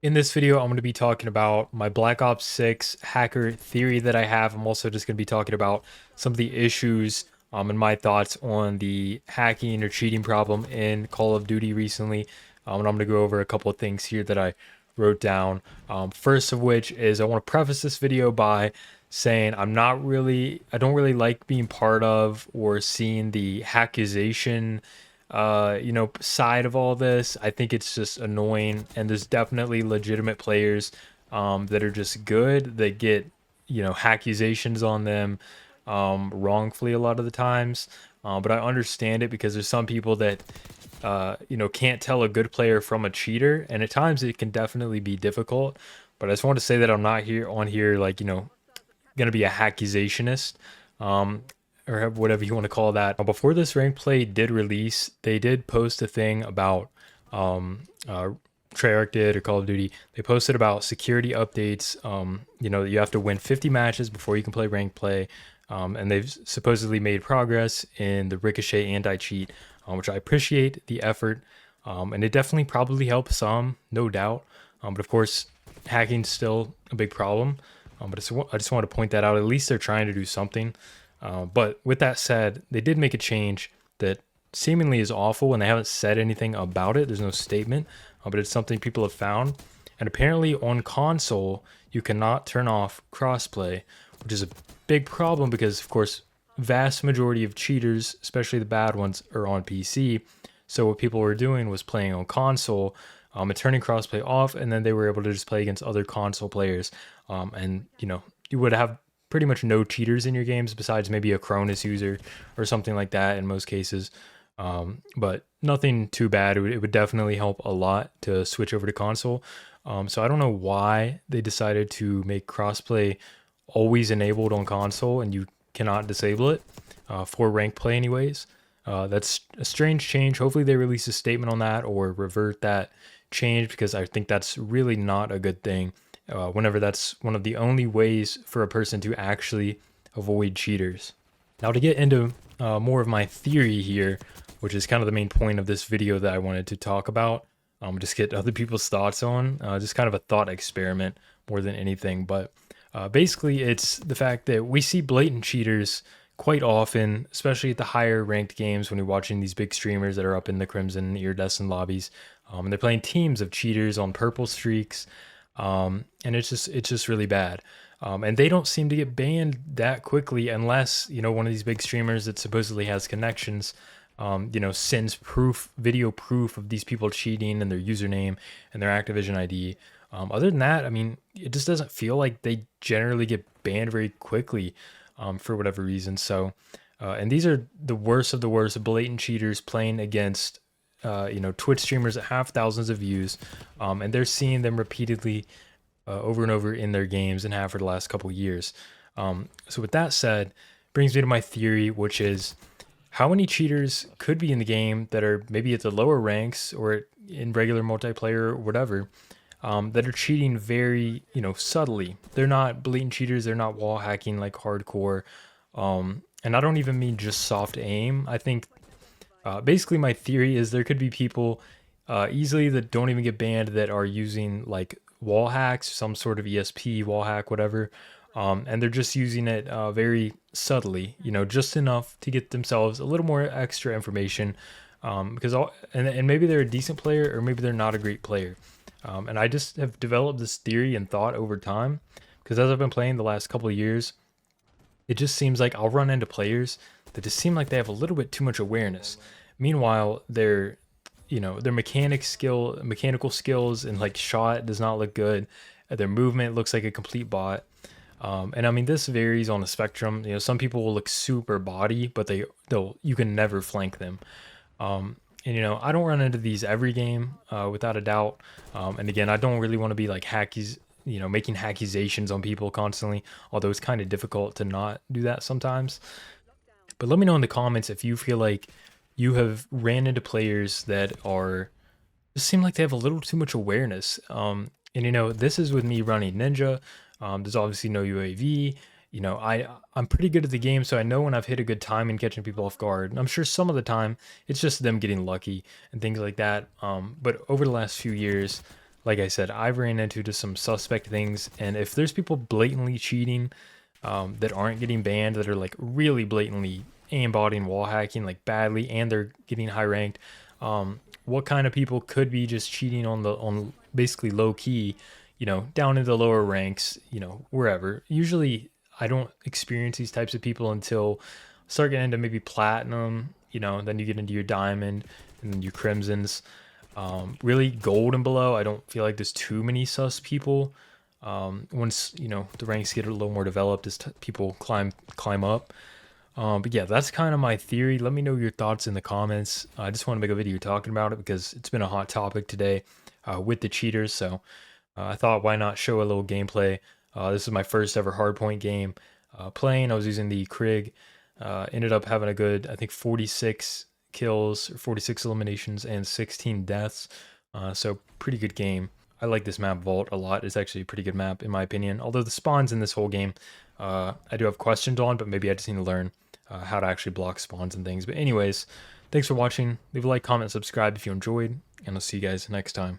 In this video, I'm going to be talking about my Black Ops 6 hacker theory that I have. I'm also just going to be talking about some of the issues and my thoughts on the hacking or cheating problem in Call of Duty recently. And I'm going to go over a couple of things here that I wrote down. First of which is I want to preface this video by saying I don't really like being part of or seeing the hackization side of all this. I think it's just annoying, and there's definitely legitimate players that are just good that get accusations on them wrongfully a lot of the times. But I understand it because there's some people that can't tell a good player from a cheater, and at times it can definitely be difficult. But I just want to say that I'm not here like gonna be a hackusationist. Um, or whatever you want to call that. Before this rank play did release, they did post a thing about uh, Treyarch did or Call of Duty. They posted about security updates. You have to win 50 matches before you can play rank play. And they've supposedly made progress in the Ricochet anti-cheat, which I appreciate the effort. And it definitely probably helps some, no doubt. But of course, hacking's still a big problem. But I just want to point that out. At least they're trying to do something. But with that said, they did make a change that seemingly is awful, and they haven't said anything about it. There's no statement, but it's something people have found. And apparently, on console, you cannot turn off crossplay, which is a big problem because, of course, vast majority of cheaters, especially the bad ones, are on PC. So what people were doing was playing on console and turning crossplay off, and then they were able to just play against other console players. And you would have pretty much no cheaters in your games besides maybe a Cronus user or something like that in most cases. But nothing too bad. It would definitely help a lot to switch over to console. So I don't know why they decided to make crossplay always enabled on console and you cannot disable it for rank play anyways. That's a strange change. Hopefully they release a statement on that or revert that change because I think that's really not a good thing. Whenever that's one of the only ways for a person to actually avoid cheaters. Now, to get into more of my theory here, which is kind of the main point of this video that I wanted to talk about, just get other people's thoughts on, just kind of a thought experiment more than anything. But basically, it's the fact that we see blatant cheaters quite often, especially at the higher ranked games when you're watching these big streamers that are up in the Crimson iridescent lobbies, and they're playing teams of cheaters on purple streaks. And it's just really bad. And they don't seem to get banned that quickly unless, one of these big streamers that supposedly has connections, sends video proof of these people cheating and their username and their Activision ID. Other than that, I mean, it just doesn't feel like they generally get banned very quickly, for whatever reason. So, and these are the worst of the worst blatant cheaters playing against Twitch streamers that have thousands of views, and they're seeing them repeatedly over and over in their games and have for the last couple years. So with that said, brings me to my theory, which is how many cheaters could be in the game that are maybe at the lower ranks or in regular multiplayer or whatever, that are cheating very, subtly. They're not blatant cheaters. They're not wall hacking like hardcore. And I don't even mean just soft aim. I think basically, my theory is there could be people easily that don't even get banned that are using like wall hacks, some sort of ESP, wall hack, whatever. And they're just using it very subtly, just enough to get themselves a little more extra information. And maybe they're a decent player or maybe they're not a great player. And I just have developed this theory and thought over time because as I've been playing the last couple of years, it just seems like I'll run into players that just seem like they have a little bit too much awareness. Meanwhile, their mechanical skills and like shot does not look good. Their movement looks like a complete bot. And I mean, this varies on a spectrum. Some people will look super body, but you can never flank them. And I don't run into these every game, without a doubt. And again, I don't really want to be like hackies, making accusations on people constantly, although it's kind of difficult to not do that sometimes. But let me know in the comments if you feel like you have ran into players that are just seem like they have a little too much awareness. And this is with me running Ninja. There's obviously no UAV. I'm pretty good at the game, so I know when I've hit a good time and catching people off guard. And I'm sure some of the time it's just them getting lucky and things like that. But over the last few years, like I said, I've ran into just some suspect things, and if there's people blatantly cheating that aren't getting banned, that are like really blatantly aimbotting, wall hacking like badly, and they're getting high ranked, what kind of people could be just cheating on basically low key, down into the lower ranks, wherever. Usually, I don't experience these types of people until start getting into maybe platinum, then you get into your diamond and then your crimsons. Really gold and below, I don't feel like there's too many sus people. Once the ranks get a little more developed as people climb up. But yeah, that's kind of my theory. Let me know your thoughts in the comments. I just want to make a video talking about it because it's been a hot topic today with the cheaters. So I thought, why not show a little gameplay? This is my first ever hardpoint game playing. I was using the Krig. Ended up having a good, I think, 46 kills, or 46 eliminations, and 16 deaths. So pretty good game. I like this map Vault a lot. It's actually a pretty good map in my opinion. Although the spawns in this whole game, I do have questions on, but maybe I just need to learn how to actually block spawns and things. But anyways, thanks for watching. Leave a like, comment, subscribe if you enjoyed, and I'll see you guys next time.